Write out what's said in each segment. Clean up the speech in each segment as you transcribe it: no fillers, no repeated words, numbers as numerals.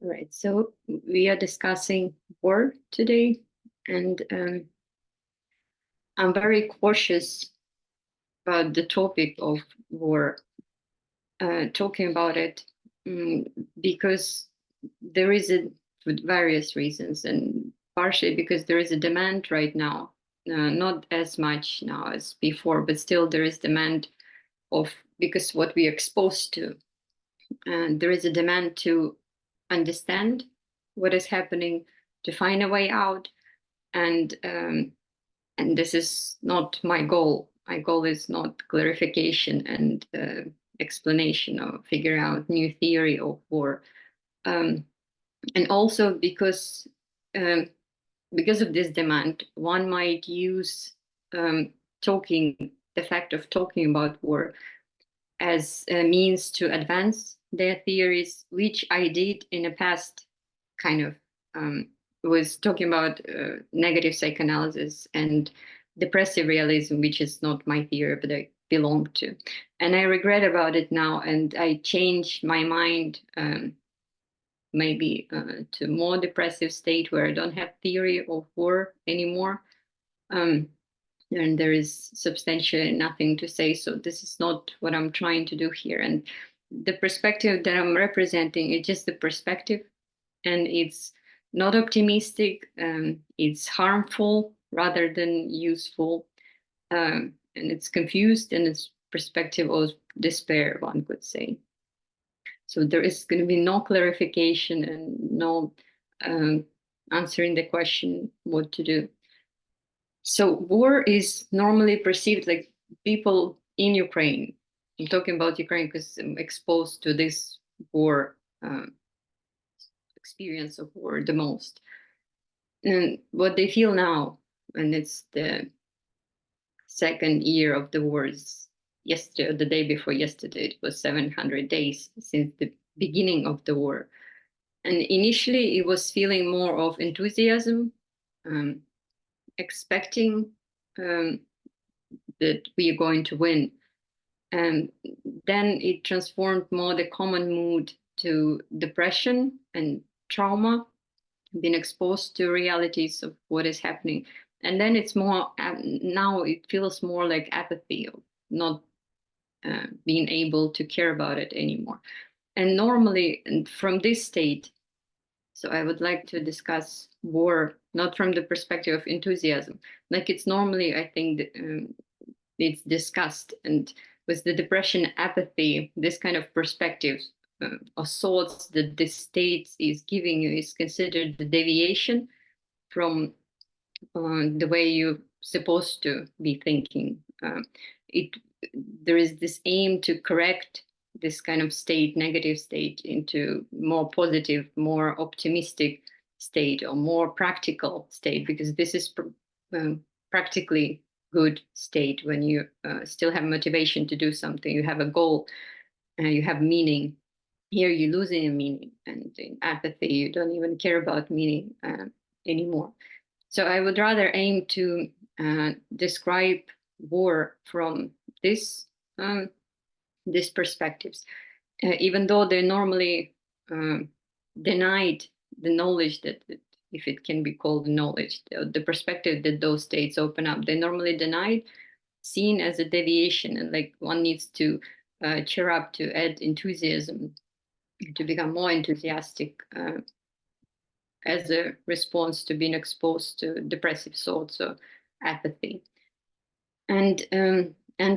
All right, so we are discussing war today, and I'm very cautious about the topic of war, talking about it, because there is for various reasons, and partially because there is a demand right now, not as much now as before, but still there is demand of, because what we are exposed to, and there is a demand to understand what is happening, to find a way out, and this is not my goal. My goal is not clarification and explanation or figure out new theory of war, um, and also um, because of this demand, one might use talking the fact of talking about war as a means to advance their theories, which I did in the past, kind of was talking about negative psychoanalysis and depressive realism, which is not my theory, but I belong to. And I regret about it now, and I changed my mind, maybe to more depressive state where I don't have theory of war anymore. Um, and there is substantially nothing to say. So this is not what I'm trying to do here. And the perspective that I'm representing is just the perspective, and it's not optimistic. It's harmful rather than useful, and it's confused, and it's perspective of despair, one could say. So there is going to be no clarification and no answering the question what to do. So war is normally perceived like people in Ukraine. I'm talking about Ukraine because I'm exposed to this war, experience of war the most. And what they feel now, and it's the second year of the war, is yesterday, the day before yesterday, it was 700 days since the beginning of the war. And initially, it was feeling more of enthusiasm, expecting that we are going to win. And then it transformed more the common mood to depression and trauma, being exposed to realities of what is happening. And then it's more, now it feels more like apathy, of not being able to care about it anymore. And normally, and from this state, so I would like to discuss war not from the perspective of enthusiasm, like it's normally, I think, it's discussed. And with the depression, apathy, this kind of perspective or thoughts that this state is giving you is considered the deviation from the way you're supposed to be thinking. It There is this aim to correct this kind of state, negative state, into more positive, more optimistic state, or more practical state, because this is practically good state when you still have motivation to do something, you have a goal, you have meaning. Here you're losing meaning, and in apathy you don't even care about meaning anymore. So I would rather aim to describe war from this these perspectives, even though they're normally denied the knowledge that, if it can be called knowledge, the perspective that those states open up, they're normally denied, seen as a deviation, and like one needs to cheer up, to add enthusiasm, to become more enthusiastic as a response to being exposed to depressive thoughts or apathy, and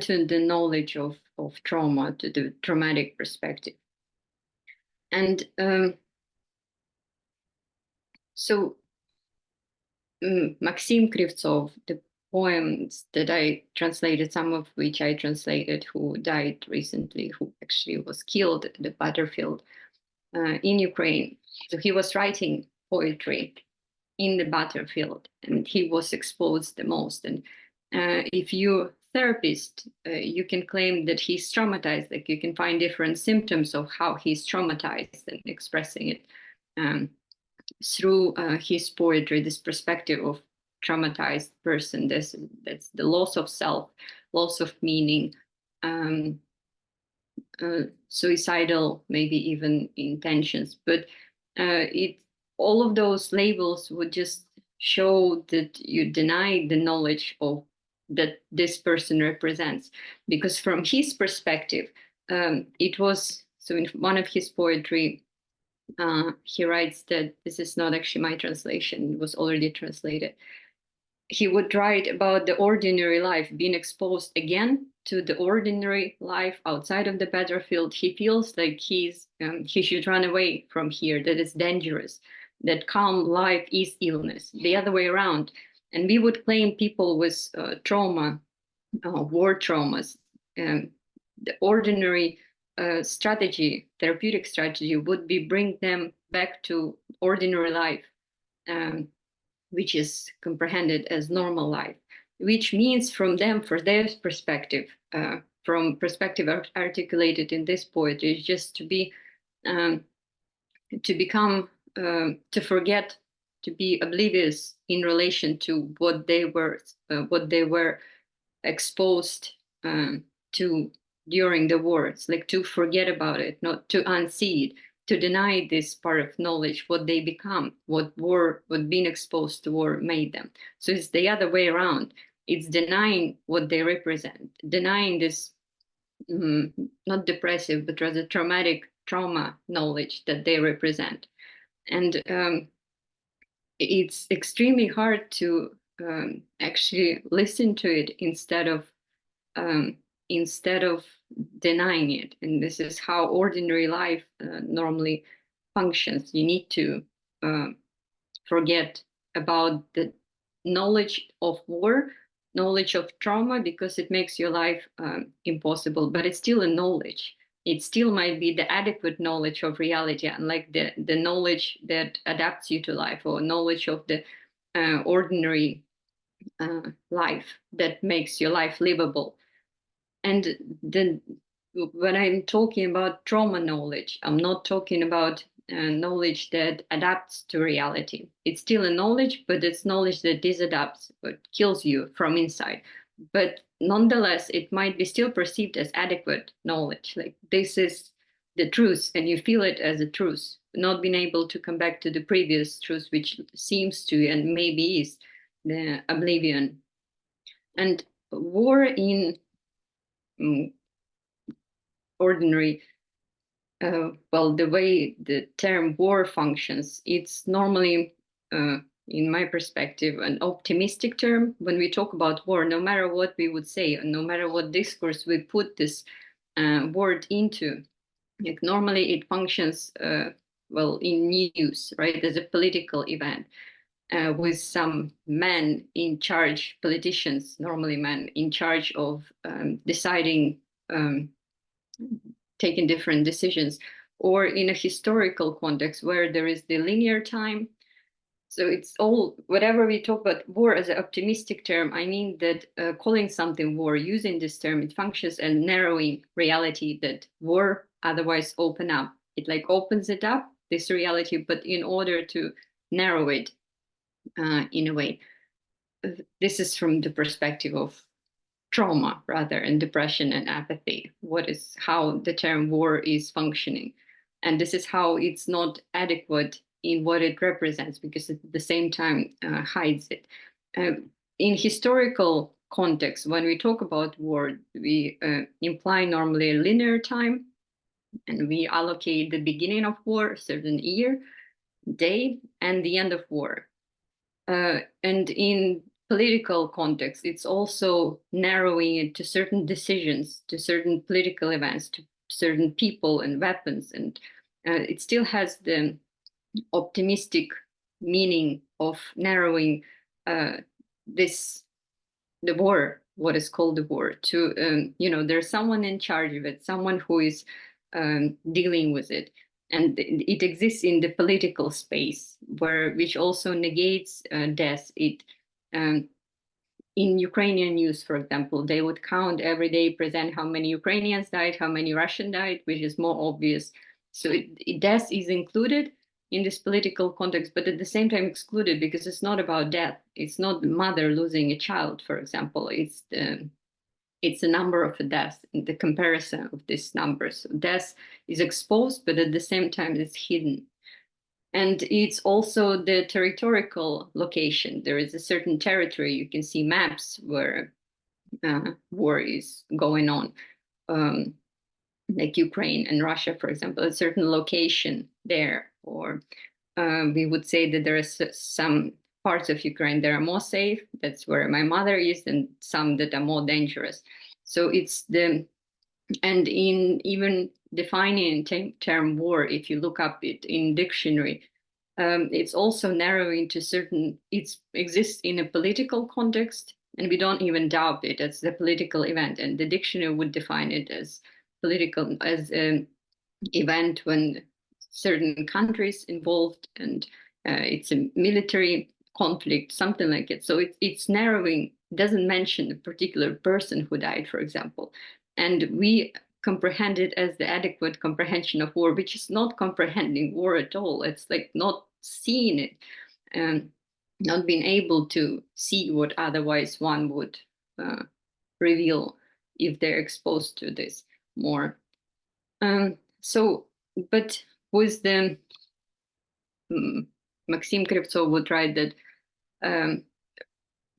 to the knowledge of trauma, to the traumatic perspective. And so Maxim Krivtsov, the poems that I translated, some of which I translated, who died recently, who actually was killed at the battlefield in Ukraine. So he was writing poetry in the battlefield, and he was exposed the most. And if you're a therapist, you can claim that he's traumatized. Like, you can find different symptoms of how he's traumatized and expressing it through his poetry, this perspective of traumatized person. That's the loss of self, loss of meaning, suicidal, maybe even intentions. But it all of those labels would just show that you deny the knowledge of that this person represents, because from his perspective, it was so. In one of his poetry, he writes that this is not actually my translation; it was already translated. He would write about the ordinary life being exposed again to the ordinary life outside of the battlefield. He feels like he should run away from here, that it's dangerous, that calm life is illness, the other way around. And we would claim people with trauma, war traumas, the ordinary strategy, therapeutic strategy would be bring them back to ordinary life. Which is comprehended as normal life, which means from them, for their perspective, from perspective articulated in this poetry, is just to become, to forget, to be oblivious in relation to what they were exposed to during the wars, like to forget about it, not to unsee it, to deny this part of knowledge, what they become, what being exposed to war made them. So it's the other way around. It's denying what they represent, denying this not depressive, but rather trauma knowledge that they represent. And it's extremely hard to actually listen to it instead of denying it. And this is how ordinary life normally functions. You need to forget about the knowledge of war, knowledge of trauma, because it makes your life impossible. But it's still a knowledge. It still might be the adequate knowledge of reality, unlike the knowledge that adapts you to life, or knowledge of the ordinary life that makes your life livable. And then when I'm talking about trauma knowledge, I'm not talking about knowledge that adapts to reality. It's still a knowledge, but it's knowledge that disadapts, but kills you from inside. But nonetheless, it might be still perceived as adequate knowledge. Like this is the truth, and you feel it as a truth, not being able to come back to the previous truth, which seems to and maybe is the oblivion. And war in ordinary, well, the way the term war functions, it's normally, in my perspective, an optimistic term. When we talk about war, no matter what we would say, no matter what discourse we put this word into, like normally it functions, well, in news, right, as a political event. With some men in charge, politicians, normally men in charge of deciding, taking different decisions, or in a historical context where there is the linear time. So it's all, whatever we talk about war as an optimistic term, I mean that calling something war, using this term, it functions as narrowing reality that war otherwise open up. It like opens it up, this reality, but in order to narrow it, in a way. This is from the perspective of trauma rather, and depression and apathy. How the term war is functioning. And this is how it's not adequate in what it represents, because at the same time hides it. In historical context, when we talk about war, we imply normally a linear time, and we allocate the beginning of war, a certain year, day, and the end of war. And in political context, it's also narrowing it to certain decisions, to certain political events, to certain people and weapons. And it still has the optimistic meaning of narrowing the war, what is called the war, to, there's someone in charge of it, someone who is dealing with it. And it exists in the political space, which also negates death. In Ukrainian news, for example, they would count every day, present how many Ukrainians died, how many Russian died, which is more obvious. So death is included in this political context, but at the same time excluded, because it's not about death. It's not the mother losing a child, for example. It's a number of deaths, the comparison of these numbers. So death is exposed, but at the same time it's hidden. And it's also the territorial location. There is a certain territory. You can see maps where war is going on, like Ukraine and Russia, for example, a certain location there. Or we would say that there are some parts of Ukraine that are more safe. That's where my mother is, and some that are more dangerous. So it's the, and in even defining term war, if you look up it in dictionary, it's also narrowing to certain, it exists in a political context, and we don't even doubt it as the political event. And the dictionary would define it as political, as an event when certain countries involved, and it's a military conflict, something like it. So it's narrowing, doesn't mention a particular person who died, for example. And we comprehend it as the adequate comprehension of war, which is not comprehending war at all. It's like not seeing it, and not being able to see what otherwise one would reveal if they're exposed to this more. So, but with the Maxim Krivtsov would write that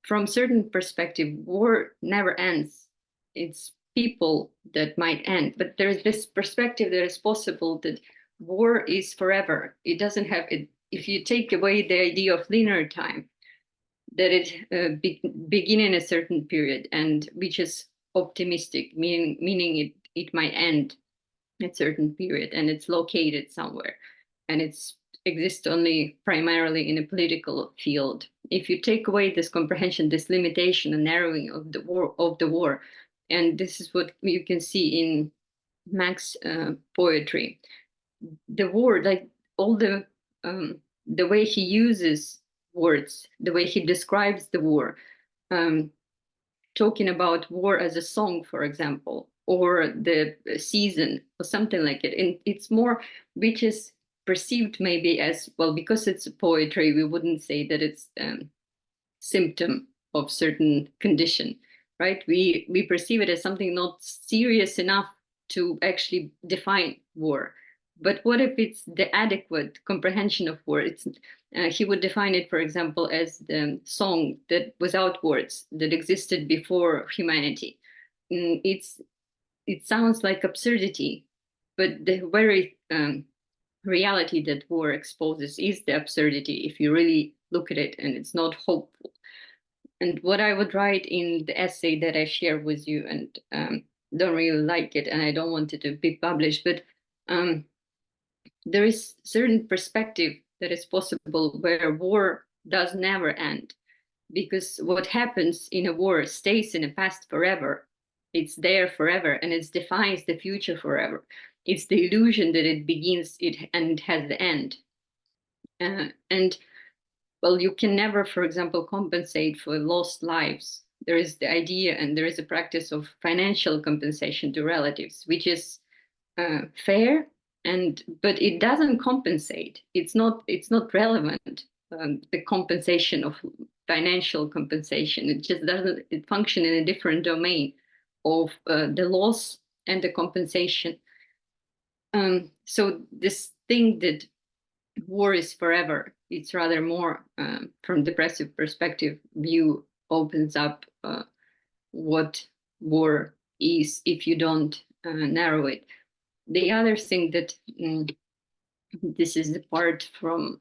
from certain perspective, war never ends. It's people that might end, but there's this perspective that is possible that war is forever. It doesn't have it. If you take away the idea of linear time, that it begin in a certain period, and which is optimistic, meaning it might end at certain period, and it's located somewhere, and it's exists only primarily in a political field. If you take away this comprehension, this limitation and narrowing of the war, and this is what you can see in Max poetry, the war, like all the way he uses words, the way he describes the war, talking about war as a song, for example, or the season or something like it. And it's more, which is perceived maybe as, well, because it's poetry, we wouldn't say that it's symptom of certain condition, right? We perceive it as something not serious enough to actually define war. But what if it's the adequate comprehension of war? It's he would define it, for example, as the song that without words that existed before humanity. It sounds like absurdity, but the very reality that war exposes is the absurdity if you really look at it, and it's not hopeful. And what I would write in the essay that I share with you, and don't really like it, and I don't want it to be published, but there is certain perspective that is possible where war does never end, because what happens in a war stays in the past forever. It's there forever, and it defines the future forever. It's the illusion that it begins it and it has the end. And well, you can never, for example, compensate for lost lives. There is the idea, and there is a practice of financial compensation to relatives, which is fair, and but it doesn't compensate. It's not relevant. The compensation of financial compensation, it just doesn't. It function in a different domain of the loss and the compensation. So this thing that war is forever, it's rather more from depressive perspective view, opens up what war is if you don't narrow it. The other thing that this is the part from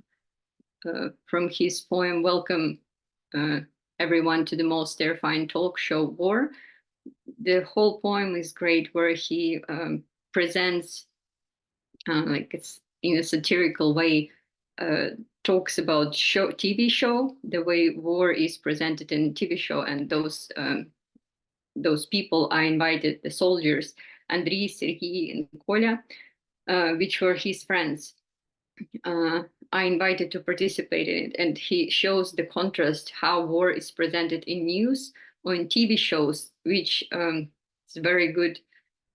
his poem "Welcome Everyone to the Most Terrifying Talk Show, War." The whole poem is great, where he presents like it's in a satirical way, talks about TV show, the way war is presented in TV show, and those people are invited, the soldiers, Andriy, Sergei, and Kolya, which were his friends, are invited to participate in it. And he shows the contrast, how war is presented in news or in TV shows, which is very good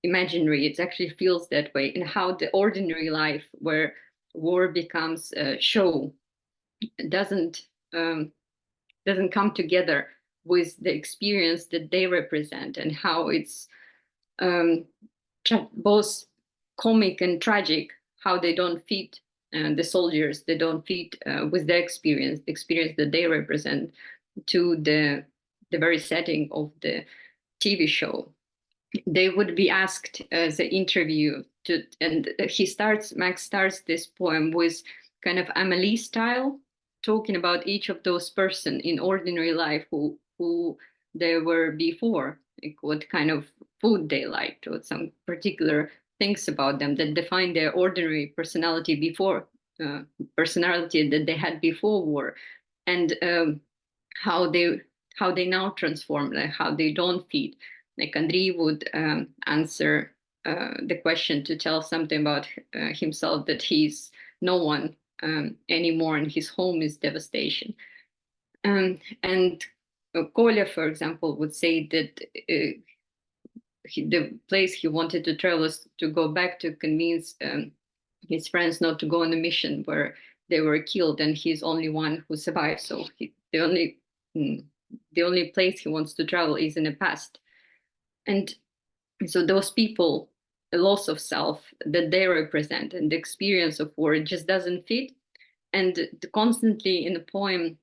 imaginary. It actually feels that way, and how the ordinary life where war becomes a show doesn't come together with the experience that they represent, and how it's both comic and tragic, how they don't fit the soldiers, they don't fit with their experience, the experience that they represent, to the very setting of the TV show. They would be asked as an interview to, and Max starts this poem with kind of Amelie style, talking about each of those person in ordinary life who they were before, like what kind of food they liked, or some particular things about them that define their ordinary personality before, personality that they had before war, and how they now transform, like how they don't fit. Like Andriy would answer the question to tell something about himself, that he's no one anymore, and his home is devastation. And Kolya, for example, would say that the place he wanted to travel is to go back to convince his friends not to go on a mission where they were killed, and he's only one who survived. So the only place he wants to travel is in the past. And so those people, the loss of self that they represent and the experience of war, it just doesn't fit. And constantly in the poem,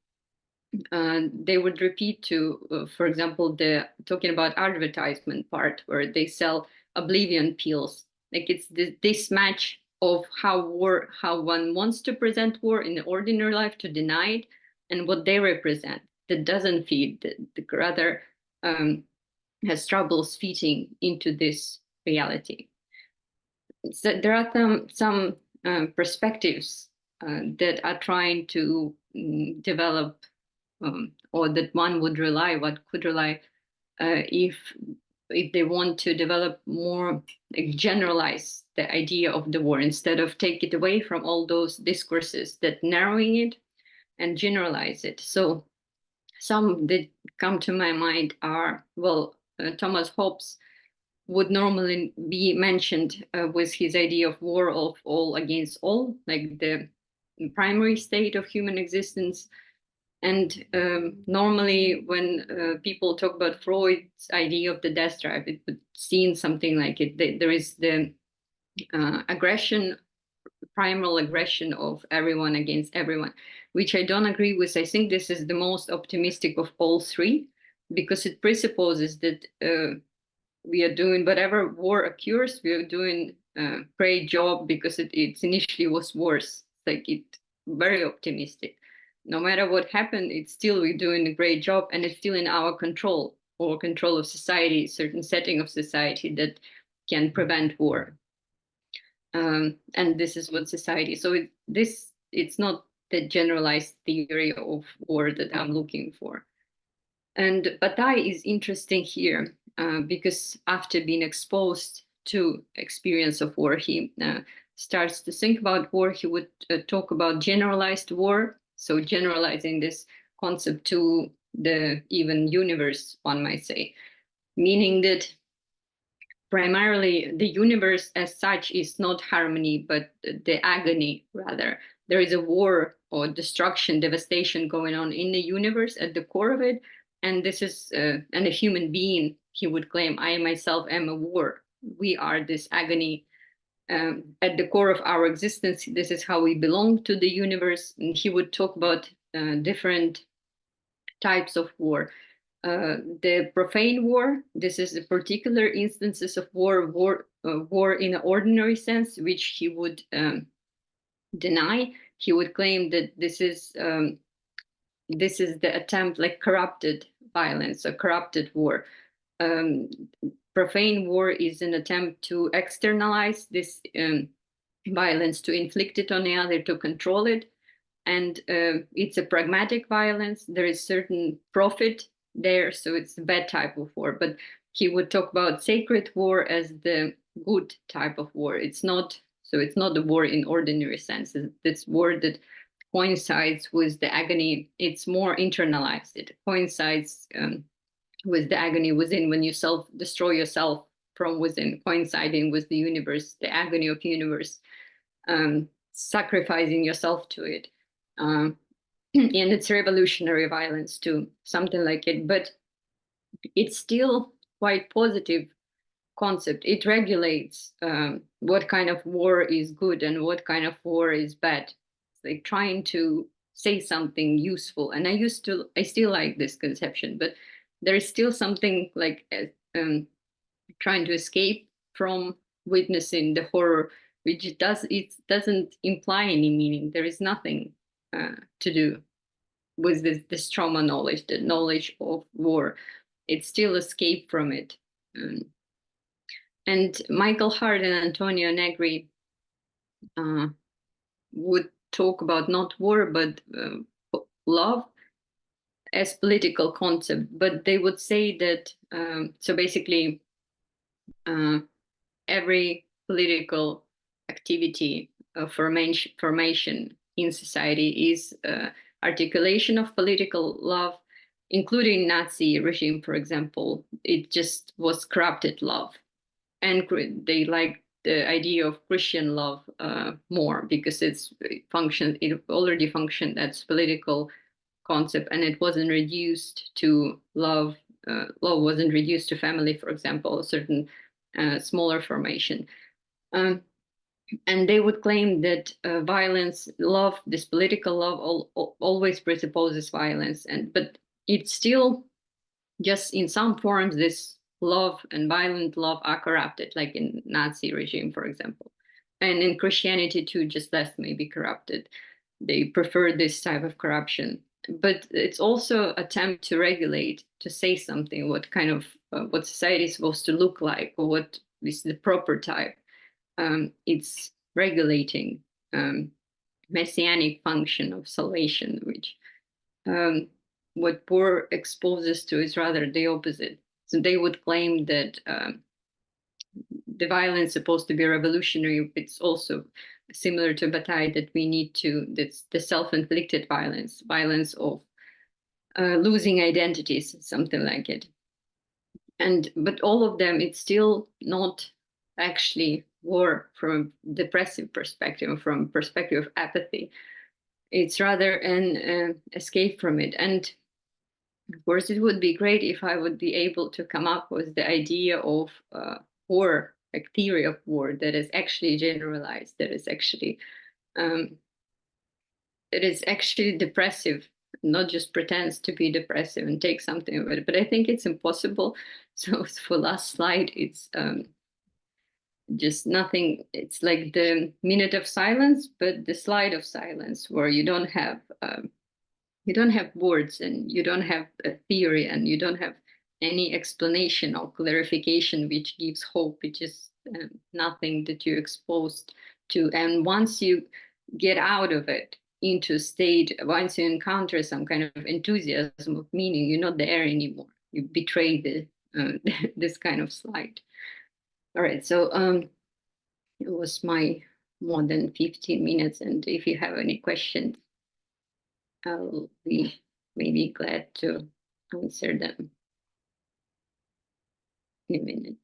they would repeat to, for example, the talking about advertisement part where they sell oblivion pills. Like it's this match of how one wants to present war in the ordinary life, to deny it, and what they represent that doesn't fit, that rather has troubles fitting into this reality. So there are some perspectives that are trying to develop, or that one would rely, what could rely, if they want to develop more, like, generalize the idea of the war, instead of take it away from all those discourses that narrowing it and generalize it. So some that come to my mind are, well, Thomas Hobbes would normally be mentioned with his idea of war of all against all, like the primary state of human existence. And normally when people talk about Freud's idea of the death drive, it would seem something like it. There is the aggression, primal aggression of everyone against everyone, which I don't agree with. I think this is the most optimistic of all three, because it presupposes that we are doing whatever war occurs, we are doing a great job, because it initially was worse. Like it very optimistic. No matter what happened, it's still we're doing a great job, and it's still in our control, or control of society, certain setting of society that can prevent war. And this is what society. So it's not the generalized theory of war that I'm looking for. And Bataille is interesting here because after being exposed to experience of war, he starts to think about war. He would talk about generalized war, so generalizing this concept to the even universe, one might say, meaning that primarily the universe as such is not harmony, but the agony rather. There is a war or destruction, devastation going on in the universe at the core of it. And this is, and a human being, he would claim, I myself am a war. We are this agony at the core of our existence. This is how we belong to the universe. And he would talk about different types of war. The profane war, this is the particular instances of war in an ordinary sense, which he would deny. He would claim that this is the attempt, like corrupted violence, a corrupted war. Profane war is an attempt to externalize this violence, to inflict it on the other, to control it. And it's a pragmatic violence. There is certain profit there, so it's a bad type of war. But he would talk about sacred war as the good type of war. It's not a war in ordinary sense. It's war that coincides with the agony. It's more internalized. It coincides with the agony within, when you destroy yourself from within, coinciding with the universe, the agony of universe, sacrificing yourself to it. And it's revolutionary violence too, something like it. But it's still quite positive concept. It regulates what kind of war is good and what kind of war is bad. It's like trying to say something useful. And I still like this conception, but there is still something like trying to escape from witnessing the horror, which it doesn't imply any meaning. There is nothing to do with this trauma knowledge, the knowledge of war. It's still escape from it. And Michael Hart and Antonio Negri would talk about not war, but love as political concept. But they would say that, so basically, every political activity formation in society is articulation of political love, including Nazi regime, for example. It just was corrupted love. And they like the idea of Christian love more because it already functioned as political concept, and it wasn't reduced to love. Love wasn't reduced to family, for example, a certain smaller formation. And they would claim that violence, love, this political love, always presupposes violence, but it's still just in some forms this love and violent love are corrupted, like in Nazi regime, for example, and in Christianity too, just less maybe corrupted. They prefer this type of corruption, but it's also attempt to regulate, to say something, what kind of what society is supposed to look like, or what is the proper type. It's regulating messianic function of salvation, which what Bohr exposes to is rather the opposite. So they would claim that the violence is supposed to be revolutionary. It's also similar to Bataille that we need to, that's the self-inflicted violence, violence of losing identities, something like it. But all of them, it's still not actually war from a depressive perspective, from perspective of apathy. It's rather an escape from it. And of course, it would be great if I would be able to come up with the idea of war, like theory of war, that is actually generalized, that is actually depressive, not just pretends to be depressive and take something of it. But I think it's impossible. So for last slide, it's just nothing. It's like the minute of silence, but the slide of silence, where you don't have words, and you don't have a theory, and you don't have any explanation or clarification which gives hope. It's just nothing that you're exposed to. And once you get out of it into a state, once you encounter some kind of enthusiasm of meaning, you're not there anymore. You betray this kind of slide. All right, so it was my more than 15 minutes, and if you have any questions, I'll be maybe glad to answer them in a minute.